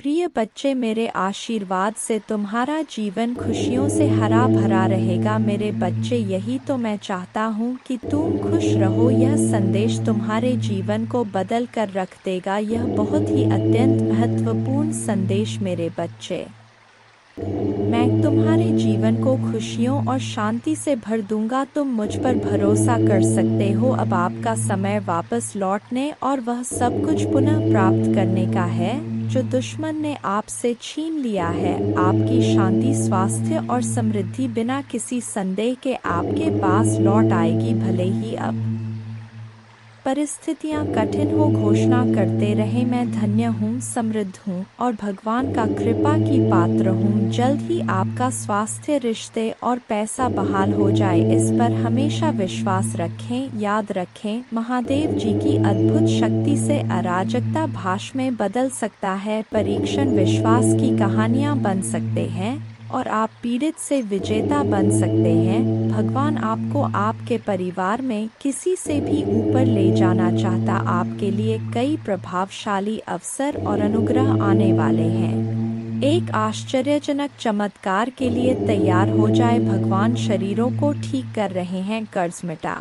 प्रिय बच्चे, मेरे आशीर्वाद से तुम्हारा जीवन खुशियों से हरा भरा रहेगा। मेरे बच्चे, यही तो मैं चाहता हूँ कि तुम खुश रहो। यह संदेश तुम्हारे जीवन को बदल कर रख देगा। यह बहुत ही अत्यंत महत्वपूर्ण संदेश मेरे बच्चे। मैं तुम्हारे जीवन को खुशियों और शांति से भर दूंगा। तुम मुझ पर भरोसा कर सकते हो। अब आपका समय वापस लौटने और वह सब कुछ पुनः प्राप्त करने का है जो दुश्मन ने आपसे छीन लिया है। आपकी शांति, स्वास्थ्य और समृद्धि बिना किसी संदेह के आपके पास लौट आएगी। भले ही अब परिस्थितियां कठिन हो, घोषणा करते रहे, मैं धन्य हूँ, समृद्ध हूँ और भगवान का कृपा की पात्र हूँ। जल्द ही आपका स्वास्थ्य, रिश्ते और पैसा बहाल हो जाए, इस पर हमेशा विश्वास रखें। याद रखें, महादेव जी की अद्भुत शक्ति से अराजकता भाष में बदल सकता है। परीक्षण विश्वास की कहानियाँ बन सकते हैं और आप पीड़ित से विजेता बन सकते हैं। भगवान आपको आपके परिवार में किसी से भी ऊपर ले जाना चाहता। आपके लिए कई प्रभावशाली अवसर और अनुग्रह आने वाले हैं। एक आश्चर्यजनक चमत्कार के लिए तैयार हो जाए। भगवान शरीरों को ठीक कर रहे हैं, कर्ज मिटा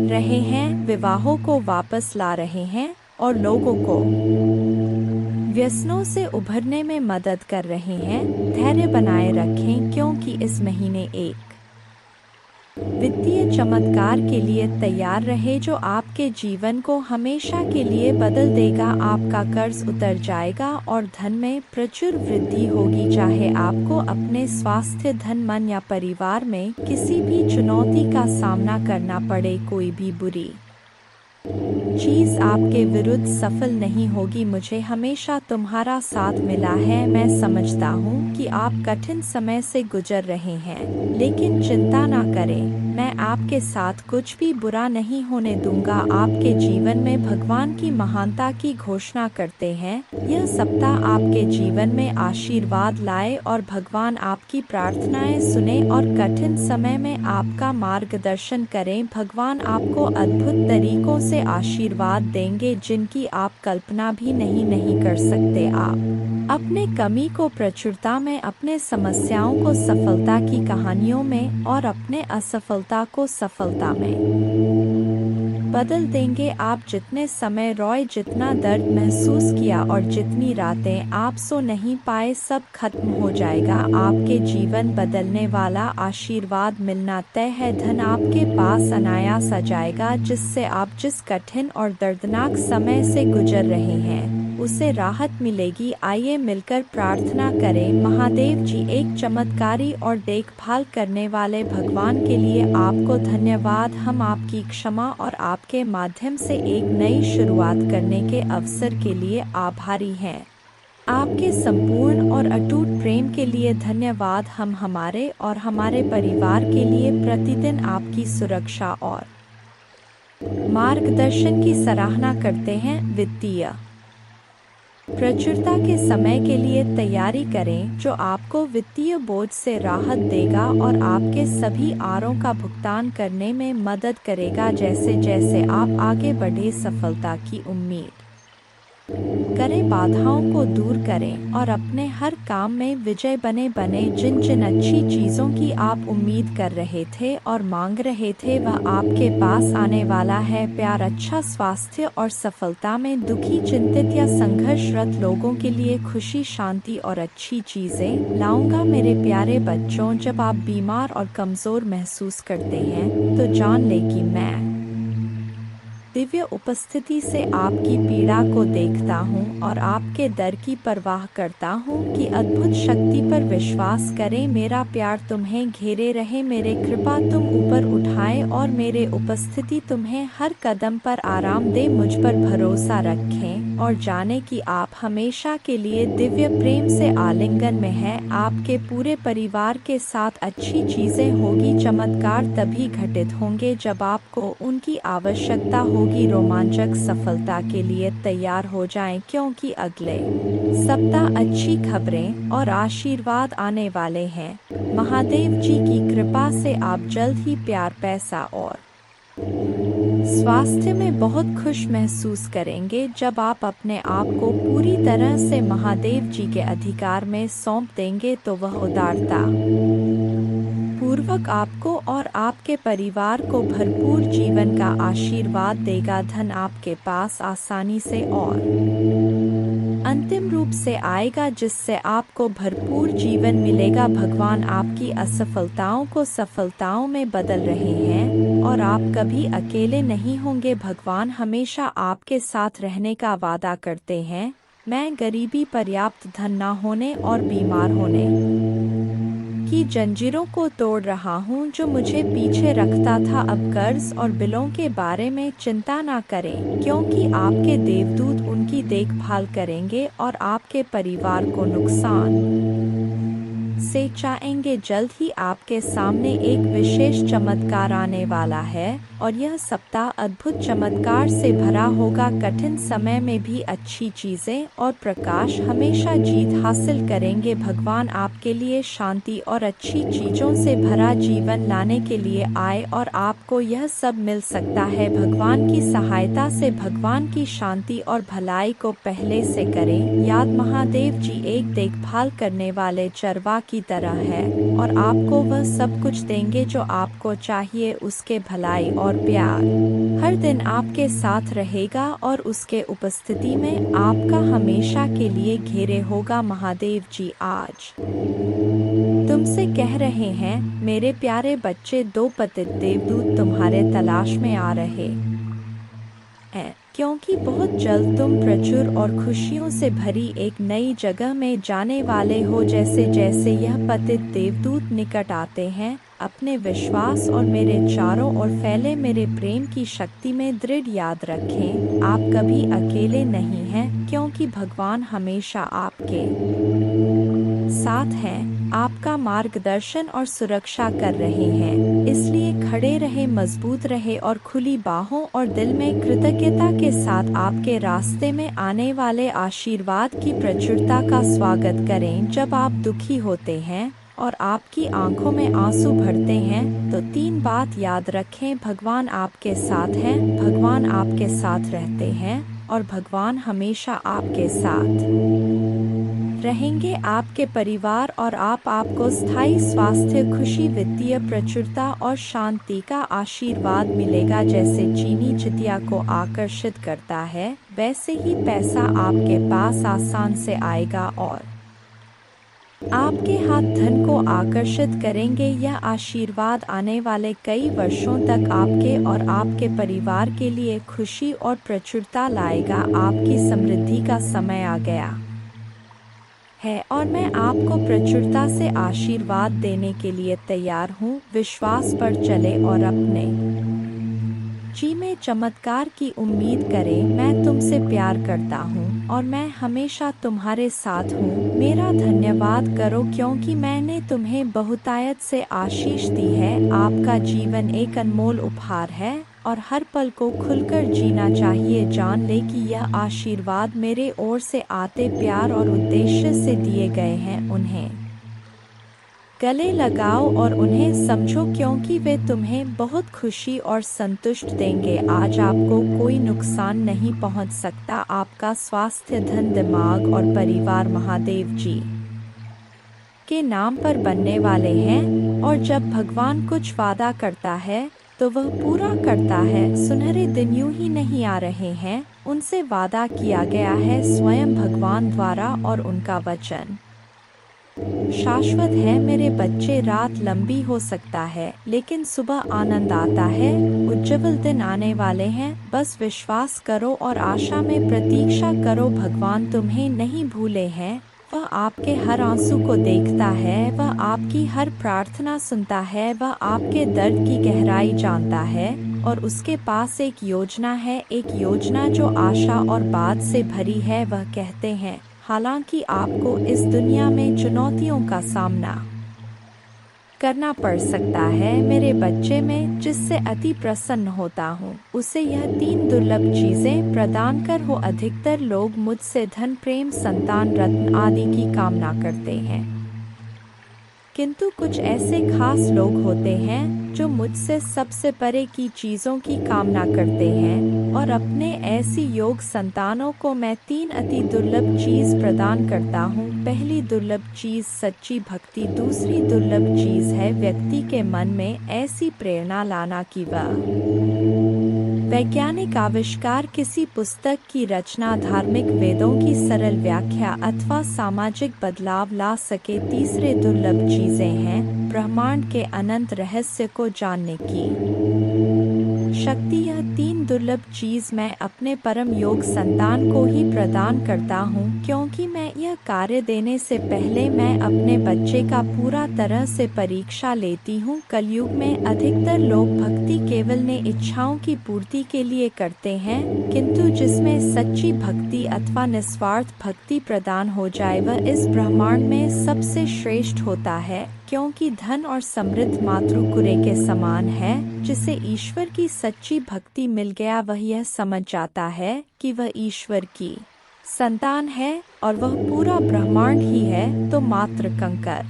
रहे हैं, विवाहों को वापस ला रहे हैं और लोगों को व्यसनों से उभरने में मदद कर रहे हैं। धैर्य बनाए रखें, क्योंकि इस महीने एक वित्तीय चमत्कार के लिए तैयार रहे जो आपके जीवन को हमेशा के लिए बदल देगा। आपका कर्ज उतर जाएगा और धन में प्रचुर वृद्धि होगी। चाहे आपको अपने स्वास्थ्य, धन, मन या परिवार में किसी भी चुनौती का सामना करना पड़े, कोई भी बुरी चीज आपके विरुद्ध सफल नहीं होगी। मुझे हमेशा तुम्हारा साथ मिला है। मैं समझता हूँ कि आप कठिन समय से गुजर रहे हैं, लेकिन चिंता ना करें, मैं आपके साथ कुछ भी बुरा नहीं होने दूंगा। आपके जीवन में भगवान की महानता की घोषणा करते हैं। यह सप्ताह आपके जीवन में आशीर्वाद लाए और भगवान आपकी प्रार्थनाएं सुने और कठिन समय में आपका मार्गदर्शन करें। भगवान आपको अद्भुत तरीकों से आशीर्वाद देंगे जिनकी आप कल्पना भी नहीं कर सकते। आप अपने कमी को प्रचुरता में, अपने समस्याओं को सफलता की कहानियों में और अपने असफलता को सफलता में बदल देंगे। आप जितने समय रोए, जितना दर्द महसूस किया और जितनी रातें आप सो नहीं पाए, सब खत्म हो जाएगा। आपके जीवन बदलने वाला आशीर्वाद मिलना तय है। धन आपके पास अनायास आ जाएगा, जिससे आप जिस कठिन और दर्दनाक समय से गुजर रहे हैं उसे राहत मिलेगी। आइए मिलकर प्रार्थना करें। महादेव जी, एक चमत्कारी और देखभाल करने वाले भगवान के लिए आपको धन्यवाद। हम आपकी क्षमा और आपके माध्यम से एक नई शुरुआत करने के अवसर के लिए आभारी हैं। आपके संपूर्ण और अटूट प्रेम के लिए धन्यवाद। हम हमारे और हमारे परिवार के लिए प्रतिदिन आपकी सुरक्षा और मार्गदर्शन की सराहना करते हैं। वित्तीय प्रचुरता के समय के लिए तैयारी करें जो आपको वित्तीय बोझ से राहत देगा और आपके सभी आरों का भुगतान करने में मदद करेगा। जैसे जैसे आप आगे बढ़े, सफलता की उम्मीद करें, बाधाओं को दूर करें और अपने हर काम में विजय बने। जिन जिन अच्छी चीज़ों की आप उम्मीद कर रहे थे और मांग रहे थे, वह आपके पास आने वाला है। प्यार, अच्छा स्वास्थ्य और सफलता में दुखी, चिंतित या संघर्षरत लोगों के लिए खुशी, शांति और अच्छी चीज़ें लाऊंगा। मेरे प्यारे बच्चों, जब आप बीमार और कमज़ोर महसूस करते हैं तो जान लें कि मैं दिव्य उपस्थिति से आपकी पीड़ा को देखता हूँ और आपके दर की परवाह करता हूँ कि अद्भुत शक्ति पर विश्वास करें। मेरा प्यार तुम्हें घेरे रहे, मेरे कृपा तुम ऊपर उठाए और मेरे उपस्थिति तुम्हें हर कदम पर आराम दे। मुझ पर भरोसा रखें और जाने कि आप हमेशा के लिए दिव्य प्रेम से आलिंगन में हैं। आपके पूरे परिवार के साथ अच्छी चीज़ें होगी। चमत्कार तभी घटित होंगे जब आपको उनकी आवश्यकता होगी। रोमांचक सफलता के लिए तैयार हो जाएं, क्योंकि अगले सप्ताह अच्छी खबरें और आशीर्वाद आने वाले हैं। महादेव जी की कृपा से आप जल्द ही प्यार, पैसा और स्वास्थ्य में बहुत खुश महसूस करेंगे जब आप अपने आप को पूरी तरह से महादेव जी के अधिकार में सौंप देंगे तो वह उदारता पूर्वक आपको और आपके परिवार को भरपूर जीवन का आशीर्वाद देगा। धन आपके पास आसानी से और अंतिम रूप से आएगा जिससे आपको भरपूर जीवन मिलेगा। भगवान आपकी असफलताओं को सफलताओं में बदल रहे हैं और आप कभी अकेले नहीं होंगे। भगवान हमेशा आपके साथ रहने का वादा करते हैं। मैं गरीबी, पर्याप्त धन न होने और बीमार होने की जंजीरों को तोड़ रहा हूँ जो मुझे पीछे रखता था। अब कर्ज और बिलों के बारे में चिंता ना करें क्योंकि आपके देवदूत उनकी देखभाल करेंगे और आपके परिवार को नुकसान से बचाएंगे। जल्द ही आपके सामने एक विशेष चमत्कार आने वाला है और यह सप्ताह अद्भुत चमत्कार से भरा होगा। कठिन समय में भी अच्छी चीजें और प्रकाश हमेशा जीत हासिल करेंगे। भगवान आपके लिए शांति और अच्छी चीजों से भरा जीवन लाने के लिए आए और आपको यह सब मिल सकता है। भगवान की सहायता से भगवान की शांति और भलाई को पहले से करें याद। महादेव जी एक देखभाल करने वाले चरवा की तरह है और आपको वह सब कुछ देंगे जो आपको चाहिए। उसके भलाई और प्यार हर दिन आपके साथ रहेगा और उसके उपस्थिति में आपका हमेशा के लिए घेरे होगा। महादेव जी आज तुमसे कह रहे हैं मेरे प्यारे बच्चे, दो पतित देवदूत तुम्हारे तलाश में आ रहे हैं क्योंकि बहुत जल्द तुम प्रचुर और खुशियों से भरी एक नई जगह में जाने वाले हो। जैसे जैसे यह पतित देवदूत निकट आते हैं अपने विश्वास और मेरे चारों ओर फैले मेरे प्रेम की शक्ति में दृढ़ याद रखें आप कभी अकेले नहीं हैं क्योंकि भगवान हमेशा आपके साथ हैं, आपका मार्गदर्शन और सुरक्षा कर रहे हैं। इसलिए खड़े रहे, मजबूत रहे और खुली बाहों और दिल में कृतज्ञता के साथ आपके रास्ते में आने वाले आशीर्वाद की प्रचुरता का स्वागत करें। जब आप दुखी होते हैं और आपकी आंखों में आंसू भरते हैं तो तीन बात याद रखें। भगवान आपके साथ हैं, भगवान आपके साथ रहते हैं और भगवान हमेशा आपके साथ रहेंगे। आपके परिवार और आपको स्थायी स्वास्थ्य, खुशी, वित्तीय प्रचुरता और शांति का आशीर्वाद मिलेगा। जैसे चीनी चितिया को आकर्षित करता है वैसे ही पैसा आपके पास आसान से आएगा और आपके हाथ धन को आकर्षित करेंगे। यह आशीर्वाद आने वाले कई वर्षों तक आपके और आपके परिवार के लिए खुशी और प्रचुरता लाएगा। आपकी समृद्धि का समय आ गया है और मैं आपको प्रचुरता से आशीर्वाद देने के लिए तैयार हूँ। विश्वास पर चले और अपने जी में चमत्कार की उम्मीद करें। मैं तुमसे प्यार करता हूँ और मैं हमेशा तुम्हारे साथ हूँ। मेरा धन्यवाद करो क्योंकि मैंने तुम्हें बहुतायत से आशीष दी है। आपका जीवन एक अनमोल उपहार है और हर पल को खुलकर जीना चाहिए। जान ले कि यह आशीर्वाद मेरे ओर से आते प्यार और उद्देश्य से दिए गए हैं। उन्हें गले लगाओ और उन्हें समझो क्योंकि वे तुम्हें बहुत खुशी और संतुष्ट देंगे। आज आपको कोई नुकसान नहीं पहुंच सकता। आपका स्वास्थ्य, धन, दिमाग और परिवार महादेव जी के नाम पर बनने वाले हैं और जब भगवान कुछ वादा करता है तो वह पूरा करता है। सुनहरे दिन यूं ही नहीं आ रहे हैं, उनसे वादा किया गया है स्वयं भगवान द्वारा और उनका वचन शाश्वत है। मेरे बच्चे, रात लंबी हो सकता है लेकिन सुबह आनंद आता है। उज्जवल दिन आने वाले हैं, बस विश्वास करो और आशा में प्रतीक्षा करो। भगवान तुम्हें नहीं भूले हैं, वह आपके हर आंसू को देखता है, वह आपकी हर प्रार्थना सुनता है, वह आपके दर्द की गहराई जानता है और उसके पास एक योजना है, एक योजना जो आशा और बात से भरी है। वह कहते हैं हालांकि आपको इस दुनिया में चुनौतियों का सामना करना पड़ सकता है, मेरे बच्चे में जिससे अति प्रसन्न होता हूँ उसे यह तीन दुर्लभ चीजें प्रदान कर हो। अधिकतर लोग मुझसे धन, प्रेम, संतान, रत्न आदि की कामना करते हैं किंतु कुछ ऐसे खास लोग होते हैं जो मुझसे सबसे परे की चीज़ों की कामना करते हैं, और अपने ऐसी योग संतानों को मैं 3 अति दुर्लभ चीज़ प्रदान करता हूँ। पहली दुर्लभ चीज़ सच्ची भक्ति, दूसरी दुर्लभ चीज़ है व्यक्ति के मन में ऐसी प्रेरणा लाना कि वह वैज्ञानिक आविष्कार, किसी पुस्तक की रचना, धार्मिक वेदों की सरल व्याख्या अथवा सामाजिक बदलाव ला सके। तीसरे दुर्लभ चीजें हैं ब्रह्मांड के अनंत रहस्य को जानने की शक्ति। यह 3 दुर्लभ चीज मैं अपने परम योग संतान को ही प्रदान करता हूँ, क्योंकि मैं यह कार्य देने से पहले मैं अपने बच्चे का पूरा तरह से परीक्षा लेती हूँ। कलयुग में अधिकतर लोग भक्ति केवल ने इच्छाओं की पूर्ति के लिए करते हैं, किंतु जिसमें सच्ची भक्ति अथवा निस्वार्थ भक्ति प्रदान हो जाए वह इस ब्रह्मांड में सबसे श्रेष्ठ होता है, क्योंकि धन और समृद्ध मातृकुरे के समान है। जिसे ईश्वर की सच्ची भक्ति मिल गया वह यह समझ जाता है कि वह ईश्वर की संतान है और वह पूरा ब्रह्मांड ही है। तो मात्र कंकर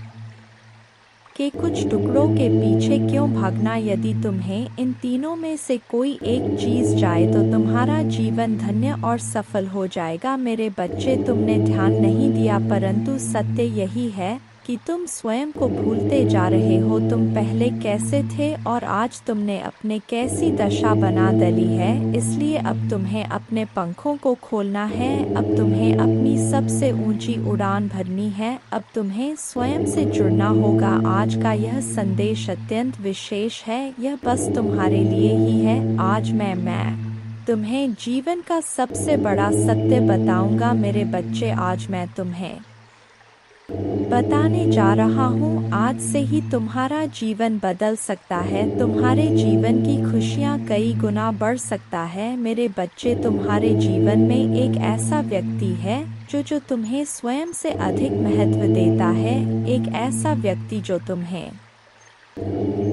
के कुछ टुकड़ों के पीछे क्यों भागना? यदि तुम्हें इन तीनों में से कोई एक चीज जाए तो तुम्हारा जीवन धन्य और सफल हो जाएगा। मेरे बच्चे, तुमने ध्यान नहीं दिया, परंतु सत्य यही है कि तुम स्वयं को भूलते जा रहे हो। तुम पहले कैसे थे और आज तुमने अपने कैसी दशा बना डाली है। इसलिए अब तुम्हें अपने पंखों को खोलना है, अब तुम्हें अपनी सबसे ऊंची उड़ान भरनी है, अब तुम्हें स्वयं से जुड़ना होगा। आज का यह संदेश अत्यंत विशेष है, यह बस तुम्हारे लिए ही है। आज मैं तुम्हें जीवन का सबसे बड़ा सत्य बताऊंगा। मेरे बच्चे, आज मैं तुम्हें बताने जा रहा हूँ, आज से ही तुम्हारा जीवन बदल सकता है, तुम्हारे जीवन की खुशियाँ कई गुना बढ़ सकता है। मेरे बच्चे, तुम्हारे जीवन में एक ऐसा व्यक्ति है जो तुम्हें स्वयं से अधिक महत्व देता है, एक ऐसा व्यक्ति जो तुम्हें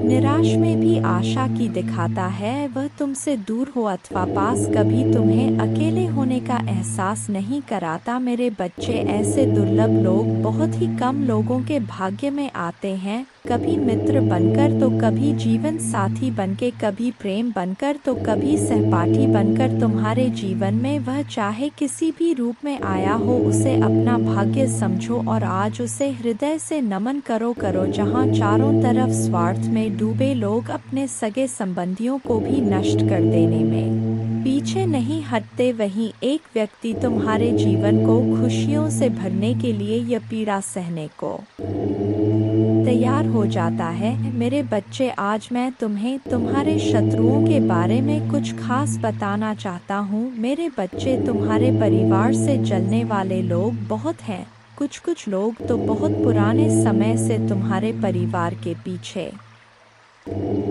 निराश में भी आशा की दिखाता है। वह तुमसे दूर हो अथवा पास, कभी तुम्हें अकेले होने का एहसास नहीं कराता। मेरे बच्चे, ऐसे दुर्लभ लोग बहुत ही कम लोगों के भाग्य में आते हैं, कभी मित्र बनकर तो कभी जीवन साथी बनके, कभी प्रेम बनकर तो कभी सहपाठी बनकर। तुम्हारे जीवन में वह चाहे किसी भी रूप में आया हो, उसे अपना भाग्य समझो और आज उसे हृदय से नमन करो। जहाँ चारों तरफ स्वार्थ में डूबे लोग अपने सगे संबंधियों को भी नष्ट कर देने में पीछे नहीं हटते, वहीं एक व्यक्ति तुम्हारे जीवन को खुशियों से भरने के लिए यह पीड़ा सहने को तैयार हो जाता है। मेरे बच्चे, आज मैं तुम्हें तुम्हारे शत्रुओं के बारे में कुछ खास बताना चाहता हूँ। मेरे बच्चे, तुम्हारे परिवार से जलने वाले लोग बहुत हैं। कुछ लोग तो बहुत पुराने समय से तुम्हारे परिवार के पीछे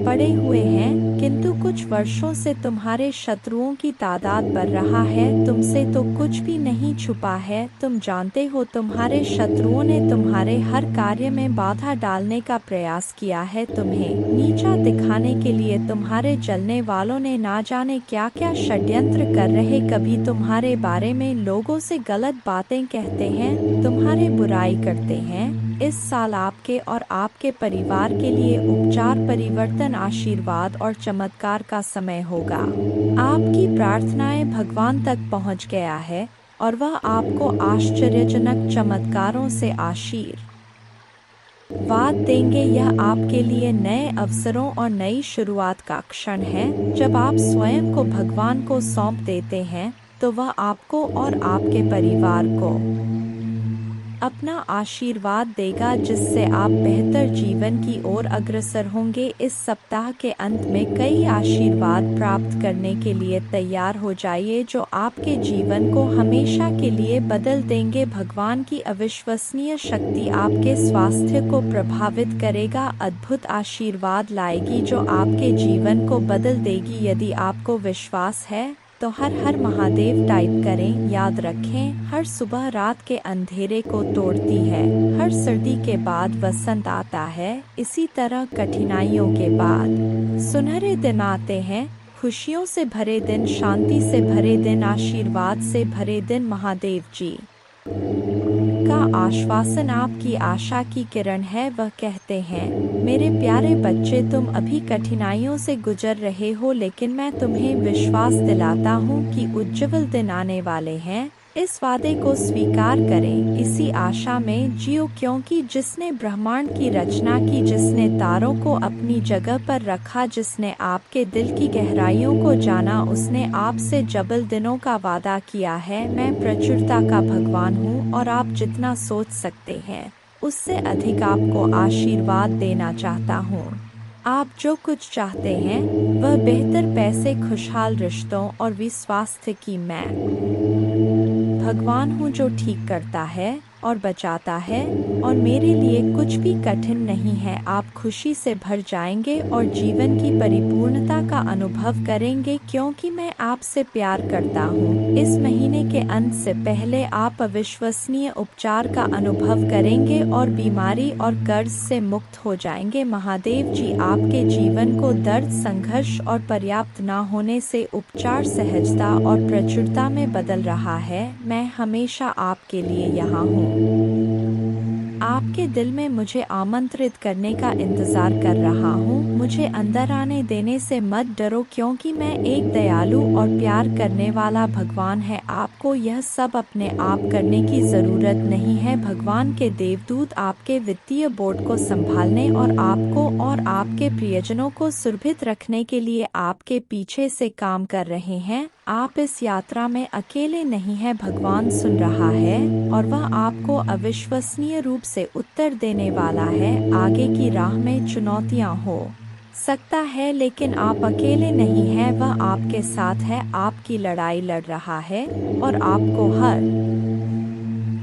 पड़े हुए हैं, किंतु कुछ वर्षों से तुम्हारे शत्रुओं की तादाद बढ़ रहा है। तुमसे तो कुछ भी नहीं छुपा है, तुम जानते हो तुम्हारे शत्रुओं ने तुम्हारे हर कार्य में बाधा डालने का प्रयास किया है, तुम्हें नीचा दिखाने के लिए तुम्हारे जलने वालों ने ना जाने क्या क्या षड्यंत्र कर रहे। कभी तुम्हारे बारे में लोगों से गलत बातें कहते हैं, तुम्हारे बुराई करते हैं। इस साल आपके और आपके परिवार के लिए उपचार, परिवर्तन, आशीर्वाद और चमत्कार का समय होगा। आपकी प्रार्थनाएं भगवान तक पहुंच गया है और वह आपको आश्चर्यजनक चमत्कारों से आशीर्वाद देंगे। यह आपके लिए नए अवसरों और नई शुरुआत का क्षण है। जब आप स्वयं को भगवान को सौंप देते हैं तो वह आपको और आपके परिवार को अपना आशीर्वाद देगा, जिससे आप बेहतर जीवन की ओर अग्रसर होंगे। इस सप्ताह के अंत में कई आशीर्वाद प्राप्त करने के लिए तैयार हो जाइए, जो आपके जीवन को हमेशा के लिए बदल देंगे। भगवान की अविश्वसनीय शक्ति आपके स्वास्थ्य को प्रभावित करेगा, अद्भुत आशीर्वाद लाएगी जो आपके जीवन को बदल देगी। यदि आपको विश्वास है तो हर हर महादेव टाइप करें। याद रखें, हर सुबह रात के अंधेरे को तोड़ती है, हर सर्दी के बाद वसंत आता है, इसी तरह कठिनाइयों के बाद सुनहरे दिन आते हैं। खुशियों से भरे दिन, शांति से भरे दिन, आशीर्वाद से भरे दिन। महादेव जी आपका आश्वासन आपकी आशा की किरण है। वह कहते हैं, मेरे प्यारे बच्चे, तुम अभी कठिनाइयों से गुजर रहे हो, लेकिन मैं तुम्हें विश्वास दिलाता हूँ कि उज्ज्वल दिन आने वाले हैं। इस वादे को स्वीकार करें, इसी आशा में जियो, क्योंकि जिसने ब्रह्मांड की रचना की, जिसने तारों को अपनी जगह पर रखा, जिसने आपके दिल की गहराइयों को जाना, उसने आपसे जबल दिनों का वादा किया है। मैं प्रचुरता का भगवान हूँ और आप जितना सोच सकते हैं उससे अधिक आपको आशीर्वाद देना चाहता हूँ। आप जो कुछ चाहते हैं वह बेहतर पैसे, खुशहाल रिश्तों और स्वास्थ्य की मैं भगवान हूँ जो ठीक करता है और बचाता है, और मेरे लिए कुछ भी कठिन नहीं है। आप खुशी से भर जाएंगे और जीवन की परिपूर्णता का अनुभव करेंगे, क्योंकि मैं आपसे प्यार करता हूँ। इस महीने के अंत से पहले आप अविश्वसनीय उपचार का अनुभव करेंगे और बीमारी और कर्ज से मुक्त हो जाएंगे। महादेव जी आपके जीवन को दर्द, संघर्ष और पर्याप्त न होने से उपचार, सहजता और प्रचुरता में बदल रहा है। मैं हमेशा आपके लिए यहाँ हूँ। आपके दिल में मुझे आमंत्रित करने का इंतजार कर रहा हूँ। मुझे अंदर आने देने से मत डरो, क्योंकि मैं एक दयालु और प्यार करने वाला भगवान है। आपको यह सब अपने आप करने की जरूरत नहीं है। भगवान के देवदूत आपके वित्तीय बोर्ड को संभालने और आपको और आपके प्रियजनों को सुरक्षित रखने के लिए आपके पीछे से काम कर रहे हैं। आप इस यात्रा में अकेले नहीं हैं। भगवान सुन रहा है और वह आपको अविश्वसनीय रूप से उत्तर देने वाला है। आगे की राह में चुनौतियां हो सकता है, लेकिन आप अकेले नहीं हैं। वह आपके साथ है, आपकी लड़ाई लड़ रहा है और आपको हर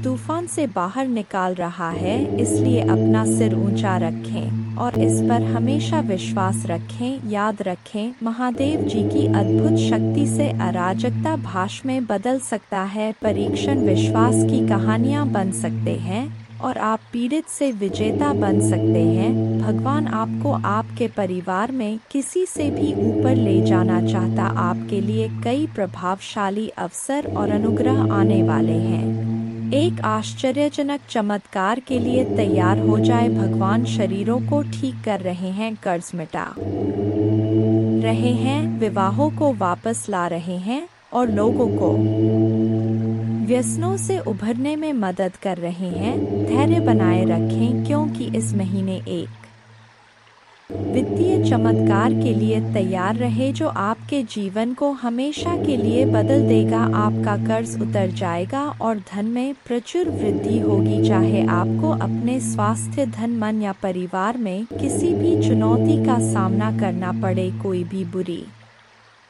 तूफान से बाहर निकाल रहा है। इसलिए अपना सिर ऊंचा रखें और इस पर हमेशा विश्वास रखें। याद रखें, महादेव जी की अद्भुत शक्ति से अराजकता भाष में बदल सकता है। परीक्षण विश्वास की कहानियां बन सकते हैं और आप पीड़ित से विजेता बन सकते हैं। भगवान आपको आपके परिवार में किसी से भी ऊपर ले जाना चाहता। आपके लिए कई प्रभावशाली अवसर और अनुग्रह आने वाले हैं। एक आश्चर्यजनक चमत्कार के लिए तैयार हो जाए। भगवान शरीरों को ठीक कर रहे हैं, कर्ज मिटा रहे हैं, विवाहों को वापस ला रहे हैं और लोगों को व्यसनों से उभरने में मदद कर रहे हैं। धैर्य बनाए रखें, क्योंकि इस महीने एक वित्तीय चमत्कार के लिए तैयार रहे जो आपके जीवन को हमेशा के लिए बदल देगा। आपका कर्ज उतर जाएगा और धन में प्रचुर वृद्धि होगी। चाहे आपको अपने स्वास्थ्य, धन, मन या परिवार में किसी भी चुनौती का सामना करना पड़े, कोई भी बुरी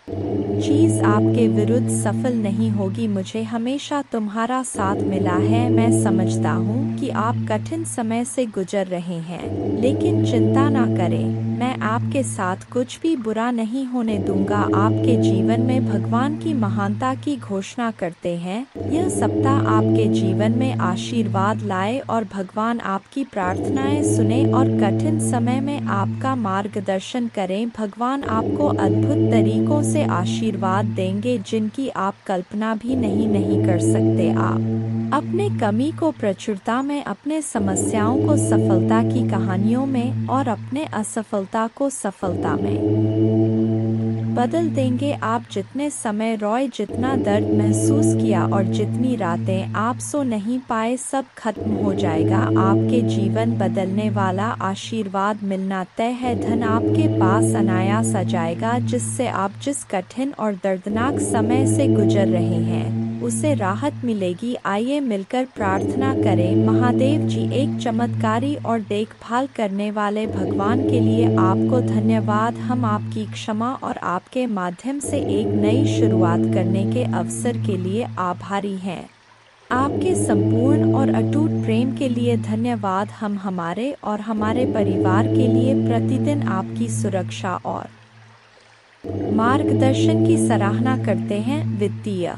चीज आपके विरुद्ध सफल नहीं होगी। मुझे हमेशा तुम्हारा साथ मिला है। मैं समझता हूँ कि आप कठिन समय से गुजर रहे हैं, लेकिन चिंता ना करें, मैं आपके साथ कुछ भी बुरा नहीं होने दूंगा। आपके जीवन में भगवान की महानता की घोषणा करते हैं। यह सप्ताह आपके जीवन में आशीर्वाद लाए और भगवान आपकी प्रार्थनाएं सुने और कठिन समय में आपका मार्गदर्शन करें। भगवान आपको अद्भुत तरीकों से आशीर्वाद देंगे जिनकी आप कल्पना भी नहीं कर सकते। आप अपने कमी को प्रचुरता में, अपने समस्याओं को सफलता की कहानियों में और अपने असफलता को सफलता में बदल देंगे। आप जितने समय रोए, जितना दर्द महसूस किया और जितनी रातें आप सो नहीं पाए, सब खत्म हो जाएगा। आपके जीवन बदलने वाला आशीर्वाद मिलना तय है। धन आपके पास अनायास आ जाएगा, जिससे आप जिस कठिन और दर्दनाक समय से गुजर रहे हैं उसे राहत मिलेगी। आइए मिलकर प्रार्थना करें। महादेव जी, एक चमत्कारी और देखभाल करने वाले भगवान के लिए आपको धन्यवाद। हम आपकी क्षमा और आपके माध्यम से एक नई शुरुआत करने के अवसर के लिए आभारी हैं। आपके संपूर्ण और अटूट प्रेम के लिए धन्यवाद। हम हमारे और हमारे परिवार के लिए प्रतिदिन आपकी सुरक्षा और मार्गदर्शन की सराहना करते हैं। वित्तीय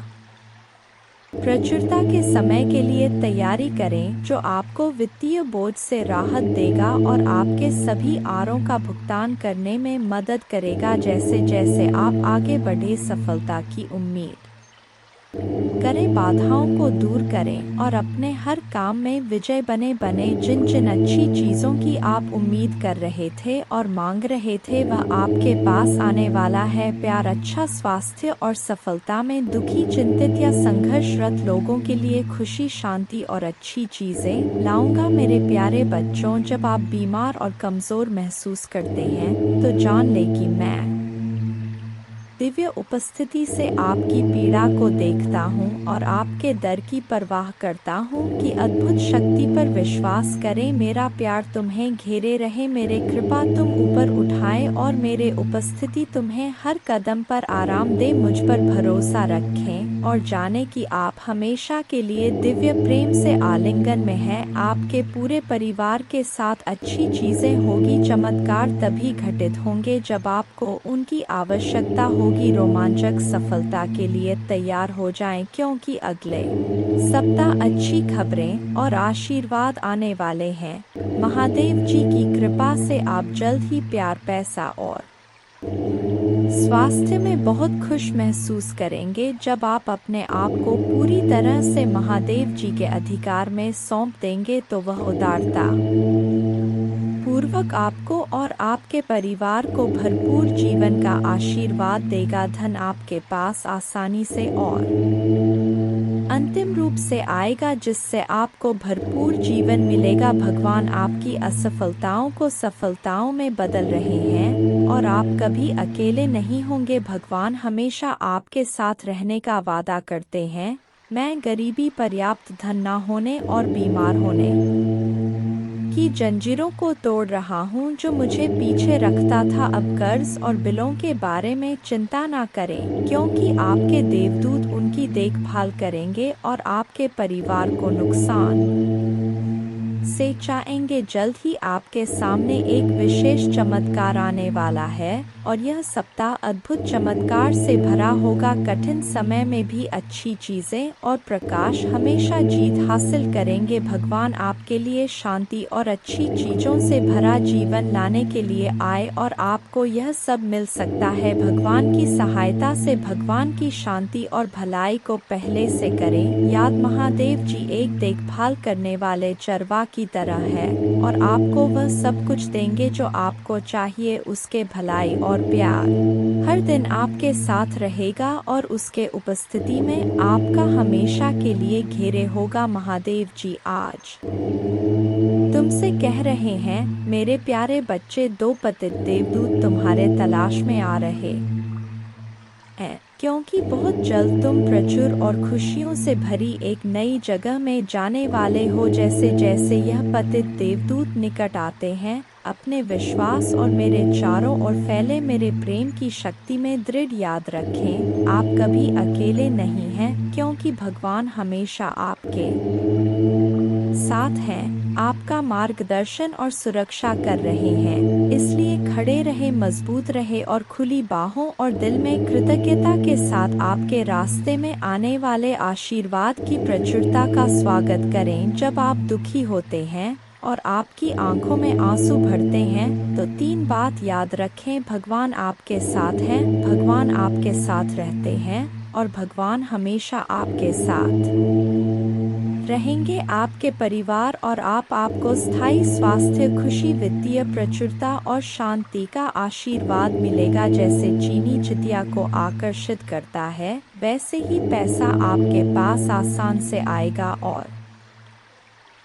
प्रचुरता के समय के लिए तैयारी करें, जो आपको वित्तीय बोझ से राहत देगा और आपके सभी आरों का भुगतान करने में मदद करेगा। जैसे जैसे आप आगे बढ़े, सफलता की उम्मीद करें, बाधाओं को दूर करें और अपने हर काम में विजय बने। जिन जिन अच्छी चीज़ों की आप उम्मीद कर रहे थे और मांग रहे थे वह आपके पास आने वाला है। प्यार, अच्छा स्वास्थ्य और सफलता में दुखी, चिंतित या संघर्षरत लोगों के लिए खुशी, शांति और अच्छी चीज़ें लाऊंगा। मेरे प्यारे बच्चों, जब आप बीमार और कमज़ोर महसूस करते हैं तो जान लें कि मैं दिव्य उपस्थिति से आपकी पीड़ा को देखता हूँ और आपके दर्द की परवाह करता हूँ कि अद्भुत शक्ति पर विश्वास करें। मेरा प्यार तुम्हें घेरे रहे, मेरे कृपा तुम ऊपर उठाए और मेरे उपस्थिति तुम्हें हर कदम पर आराम दे। मुझ पर भरोसा रखें और जाने कि आप हमेशा के लिए दिव्य प्रेम से आलिंगन में हैं। आपके पूरे परिवार के साथ अच्छी चीज़ें होगी। चमत्कार तभी घटित होंगे जब आपको उनकी आवश्यकता होगी। रोमांचक सफलता के लिए तैयार हो जाएं, क्योंकि अगले सप्ताह अच्छी खबरें और आशीर्वाद आने वाले हैं। महादेव जी की कृपा से आप जल्द ही प्यार, पैसा और स्वास्थ्य में बहुत खुश महसूस करेंगे। जब आप अपने आप को पूरी तरह से महादेव जी के अधिकार में सौंप देंगे तो वह उदारता पूर्वक आपको और आपके परिवार को भरपूर जीवन का आशीर्वाद देगा। धन आपके पास आसानी से और अंतिम रूप से आएगा, जिससे आपको भरपूर जीवन मिलेगा। भगवान आपकी असफलताओं को सफलताओं में बदल रहे हैं और आप कभी अकेले नहीं होंगे। भगवान हमेशा आपके साथ रहने का वादा करते हैं। मैं गरीबी, पर्याप्त धन न होने और बीमार होने की जंजीरों को तोड़ रहा हूँ जो मुझे पीछे रखता था। अब कर्ज और बिलों के बारे में चिंता ना करें, क्योंकि आपके देवदूत उनकी देखभाल करेंगे और आपके परिवार को नुकसान से बचाएंगे। जल्द ही आपके सामने एक विशेष चमत्कार आने वाला है और यह सप्ताह अद्भुत चमत्कार से भरा होगा। कठिन समय में भी अच्छी चीजें और प्रकाश हमेशा जीत हासिल करेंगे। भगवान आपके लिए शांति और अच्छी चीजों से भरा जीवन लाने के लिए आए और आपको यह सब मिल सकता है भगवान की सहायता से। भगवान की शांति और भलाई को पहले से करें याद। महादेव जी एक देखभाल करने वाले चरवा की तरह है और आपको वह सब कुछ देंगे जो आपको चाहिए। उसके भलाई और प्यार हर दिन आपके साथ रहेगा और उसके उपस्थिति में आपका हमेशा के लिए घेरे होगा। महादेव जी आज तुमसे कह रहे हैं, मेरे प्यारे बच्चे, दो पतित देवदूत तुम्हारे तलाश में आ रहे हैं, क्योंकि बहुत जल्द तुम प्रचुर और खुशियों से भरी एक नई जगह में जाने वाले हो। जैसे जैसे यह पतित देवदूत निकट आते हैं, अपने विश्वास और मेरे चारों ओर फैले मेरे प्रेम की शक्ति में दृढ़ याद रखें, आप कभी अकेले नहीं हैं, क्योंकि भगवान हमेशा आपके साथ हैं, आपका मार्गदर्शन और सुरक्षा कर रहे हैं। इसलिए खड़े रहे, मजबूत रहे और खुली बाहों और दिल में कृतज्ञता के साथ आपके रास्ते में आने वाले आशीर्वाद की प्रचुरता का स्वागत करें। जब आप दुखी होते हैं और आपकी आंखों में आंसू भरते हैं तो तीन बात याद रखें, भगवान आपके साथ हैं, भगवान आपके साथ रहते हैं और भगवान हमेशा आपके साथ रहेंगे। आपके परिवार और आपको स्थायी स्वास्थ्य, खुशी, वित्तीय प्रचुरता और शांति का आशीर्वाद मिलेगा। जैसे चीनी चिड़िया को आकर्षित करता है, वैसे ही पैसा आपके पास आसान से आएगा और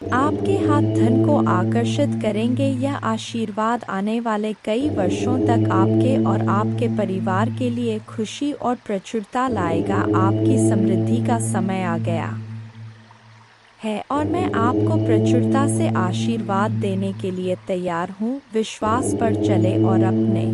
आपके हाथ धन को आकर्षित करेंगे। यह आशीर्वाद आने वाले कई वर्षों तक आपके और आपके परिवार के लिए खुशी और प्रचुरता लाएगा। आपकी समृद्धि का समय आ गया है और मैं आपको प्रचुरता से आशीर्वाद देने के लिए तैयार हूँ। विश्वास पर चले और अपने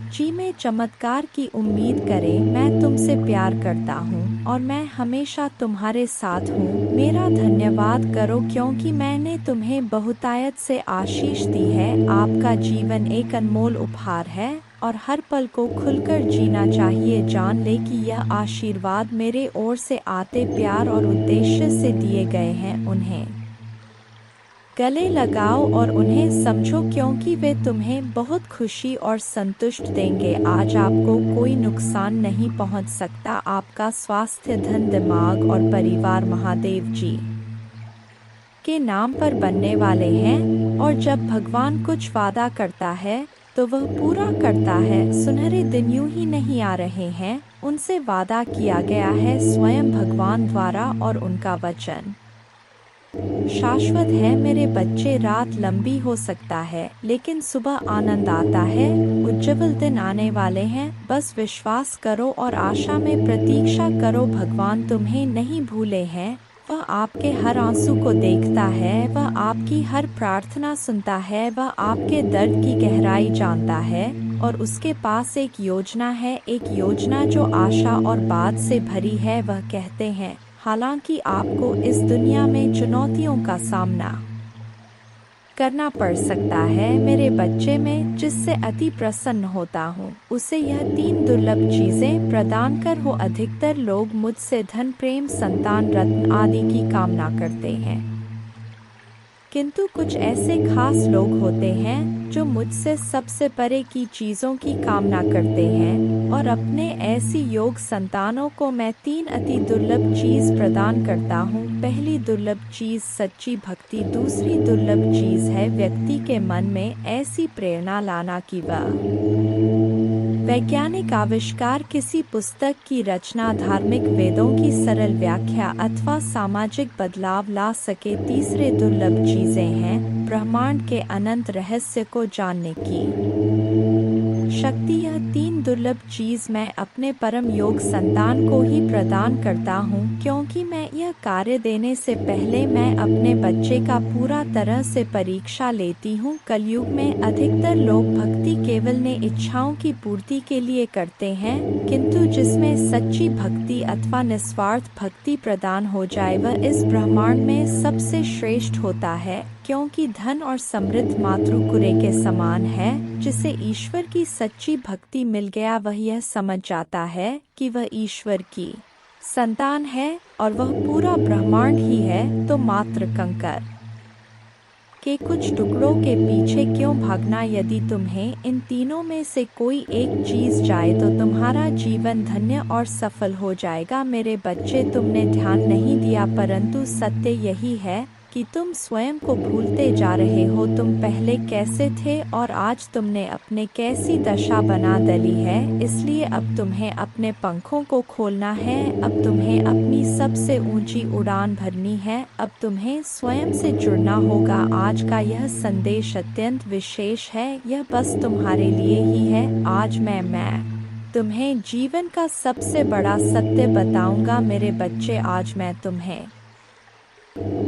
जी में चमत्कार की उम्मीद करें। मैं तुमसे प्यार करता हूँ और मैं हमेशा तुम्हारे साथ हूँ। मेरा धन्यवाद करो, क्योंकि मैंने तुम्हें बहुतायत से आशीष दी है। आपका जीवन एक अनमोल उपहार है और हर पल को खुलकर जीना चाहिए। जान ले कि यह आशीर्वाद मेरे ओर से आते प्यार और उद्देश्य से दिए गए हैं। उन्हें गले लगाओ और उन्हें समझो, क्योंकि वे तुम्हें बहुत खुशी और संतुष्ट देंगे। आज आपको कोई नुकसान नहीं पहुंच सकता। आपका स्वास्थ्य, धन, दिमाग और परिवार महादेव जी के नाम पर बनने वाले हैं, और जब भगवान कुछ वादा करता है तो वह पूरा करता है। सुनहरे दिन यूं ही नहीं आ रहे हैं, उनसे वादा किया गया है स्वयं भगवान द्वारा, और उनका वचन शाश्वत है। मेरे बच्चे, रात लंबी हो सकता है लेकिन सुबह आनंद आता है। उज्जवल दिन आने वाले हैं, बस विश्वास करो और आशा में प्रतीक्षा करो। भगवान तुम्हें नहीं भूले हैं, वह आपके हर आंसू को देखता है, वह आपकी हर प्रार्थना सुनता है, वह आपके दर्द की गहराई जानता है, और उसके पास एक योजना है, एक योजना जो आशा और बात से भरी है। वह कहते हैं, हालांकि आपको इस दुनिया में चुनौतियों का सामना करना पड़ सकता है, मेरे बच्चे, में जिससे अति प्रसन्न होता हूँ उसे यह 3 दुर्लभ चीजें प्रदान कर हो। अधिकतर लोग मुझसे धन, प्रेम, संतान, रत्न आदि की कामना करते हैं, किंतु कुछ ऐसे खास लोग होते हैं जो मुझसे सबसे परे की चीजों की कामना करते हैं, और अपने ऐसी योग संतानों को मैं 3 अति दुर्लभ चीज प्रदान करता हूँ। पहली दुर्लभ चीज सच्ची भक्ति। दूसरी दुर्लभ चीज है व्यक्ति के मन में ऐसी प्रेरणा लाना कि वह वैज्ञानिक आविष्कार, किसी पुस्तक की रचना, धार्मिक वेदों की सरल व्याख्या अथवा सामाजिक बदलाव ला सके। तीसरे दुर्लभ चीजें हैं ब्रह्मांड के अनंत रहस्य को जानने की शक्ति। यह 3 दुर्लभ चीज मैं अपने परम योग संतान को ही प्रदान करता हूँ, क्योंकि मैं यह कार्य देने से पहले मैं अपने बच्चे का पूरा तरह से परीक्षा लेती हूँ। कलयुग में अधिकतर लोग भक्ति केवल ने इच्छाओं की पूर्ति के लिए करते हैं, किंतु जिसमें सच्ची भक्ति अथवा निस्वार्थ भक्ति प्रदान हो जाए वह इस ब्रह्मांड में सबसे श्रेष्ठ होता है, क्योंकि धन और समृद्ध मातृकुरे के समान है। जिसे ईश्वर की सच्ची भक्ति मिल गया वह यह समझ जाता है कि वह ईश्वर की संतान है और वह पूरा ब्रह्मांड ही है। तो मात्र कंकर के कुछ टुकड़ों के पीछे क्यों भागना? यदि तुम्हें इन तीनों में से कोई एक चीज जाए तो तुम्हारा जीवन धन्य और सफल हो जाएगा। मेरे बच्चे, तुमने ध्यान नहीं दिया, परंतु सत्य यही है कि तुम स्वयं को भूलते जा रहे हो। तुम पहले कैसे थे और आज तुमने अपने कैसी दशा बना डाली है। इसलिए अब तुम्हें अपने पंखों को खोलना है, अब तुम्हें अपनी सबसे ऊंची उड़ान भरनी है, अब तुम्हें स्वयं से जुड़ना होगा। आज का यह संदेश अत्यंत विशेष है, यह बस तुम्हारे लिए ही है। आज मैं तुम्हें जीवन का सबसे बड़ा सत्य बताऊंगा। मेरे बच्चे, आज मैं तुम्हें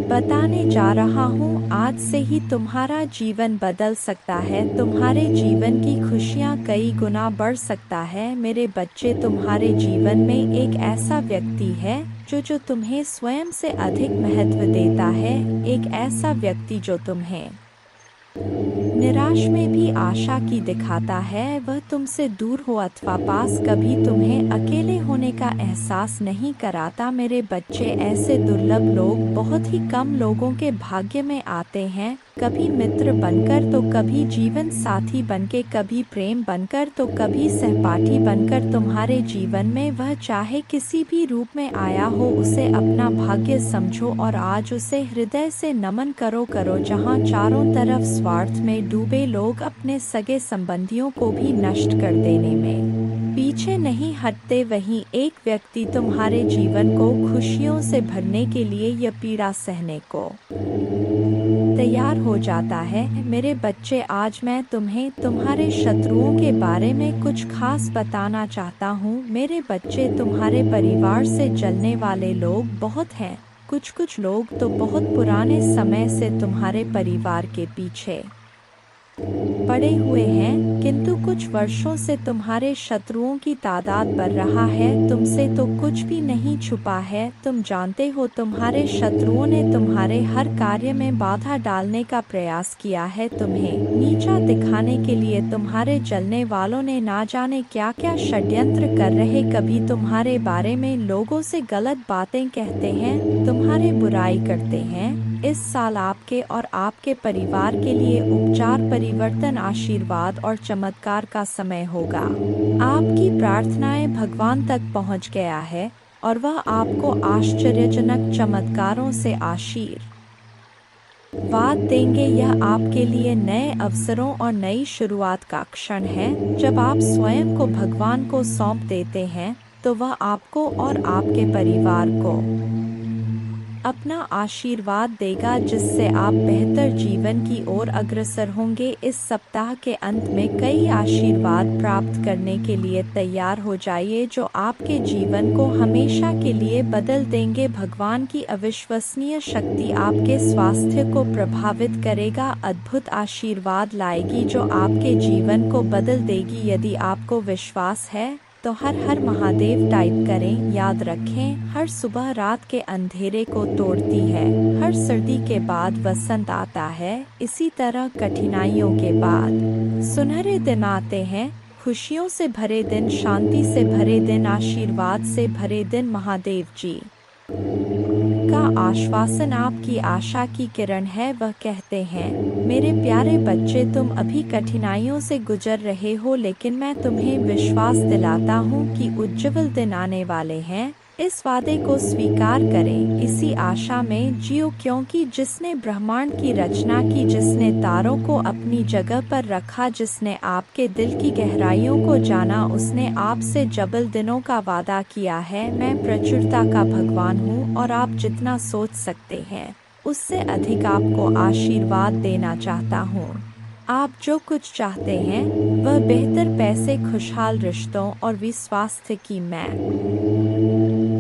बताने जा रहा हूँ, आज से ही तुम्हारा जीवन बदल सकता है, तुम्हारे जीवन की खुशियाँ कई गुना बढ़ सकता है। मेरे बच्चे, तुम्हारे जीवन में एक ऐसा व्यक्ति है जो तुम्हें स्वयं से अधिक महत्व देता है, एक ऐसा व्यक्ति जो तुम्हें निराश में भी आशा की दिखाता है। वह तुमसे दूर हो अथवा पास, कभी तुम्हें अकेले होने का एहसास नहीं कराता। मेरे बच्चे, ऐसे दुर्लभ लोग बहुत ही कम लोगों के भाग्य में आते हैं, कभी मित्र बनकर तो कभी जीवन साथी बनके, कभी प्रेम बनकर तो कभी सहपाठी बनकर। तुम्हारे जीवन में वह चाहे किसी भी रूप में आया हो, उसे अपना भाग्य समझो और आज उसे हृदय से नमन करो। जहाँ चारों तरफ स्वार्थ में डूबे लोग अपने सगे संबंधियों को भी नष्ट कर देने में पीछे नहीं हटते, वहीं एक व्यक्ति तुम्हारे जीवन को खुशियों से भरने के लिए यह पीड़ा सहने को तैयार हो जाता है। मेरे बच्चे, आज मैं तुम्हें तुम्हारे शत्रुओं के बारे में कुछ खास बताना चाहता हूँ। मेरे बच्चे, तुम्हारे परिवार से जलने वाले लोग बहुत हैं। कुछ लोग तो बहुत पुराने समय से तुम्हारे परिवार के पीछे पड़े हुए हैं, किंतु कुछ वर्षों से तुम्हारे शत्रुओं की तादाद बढ़ रहा है। तुमसे तो कुछ भी नहीं छुपा है, तुम जानते हो तुम्हारे शत्रुओं ने तुम्हारे हर कार्य में बाधा डालने का प्रयास किया है, तुम्हें नीचा दिखाने के लिए तुम्हारे जलने वालों ने ना जाने क्या क्या षड्यंत्र कर रहे। कभी तुम्हारे बारे में लोगों से गलत बातें कहते हैं, तुम्हारे बुराई करते हैं, इस साल आपके और आपके परिवार के लिए उपचार, परिवर्तन, आशीर्वाद और चमत्कार का समय होगा। आपकी प्रार्थनाएं भगवान तक पहुंच गया है और वह आपको आश्चर्यजनक चमत्कारों से आशीर्वाद देंगे। यह आपके लिए नए अवसरों और नई शुरुआत का क्षण है। जब आप स्वयं को भगवान को सौंप देते हैं तो वह आपको और आपके परिवार को अपना आशीर्वाद देगा, जिससे आप बेहतर जीवन की ओर अग्रसर होंगे। इस सप्ताह के अंत में कई आशीर्वाद प्राप्त करने के लिए तैयार हो जाइए, जो आपके जीवन को हमेशा के लिए बदल देंगे। भगवान की अविश्वसनीय शक्ति आपके स्वास्थ्य को प्रभावित करेगा, अद्भुत आशीर्वाद लाएगी जो आपके जीवन को बदल देगी। यदि आपको विश्वास है तो हर हर महादेव टाइप करें। याद रखें, हर सुबह रात के अंधेरे को तोड़ती है, हर सर्दी के बाद वसंत आता है, इसी तरह कठिनाइयों के बाद सुनहरे दिन आते हैं। खुशियों से भरे दिन, शांति से भरे दिन, आशीर्वाद से भरे दिन। महादेव जी का आश्वासन आपकी आशा की किरण है। वह कहते हैं, मेरे प्यारे बच्चे, तुम अभी कठिनाइयों से गुजर रहे हो, लेकिन मैं तुम्हें विश्वास दिलाता हूँ कि उज्जवल दिन आने वाले हैं। इस वादे को स्वीकार करें, इसी आशा में जियो, क्योंकि जिसने ब्रह्मांड की रचना की, जिसने तारों को अपनी जगह पर रखा, जिसने आपके दिल की गहराइयों को जाना, उसने आपसे जबल दिनों का वादा किया है। मैं प्रचुरता का भगवान हूँ और आप जितना सोच सकते हैं उससे अधिक आपको आशीर्वाद देना चाहता हूँ। आप जो कुछ चाहते हैं वह बेहतर पैसे, खुशहाल रिश्तों और स्वास्थ्य की मैं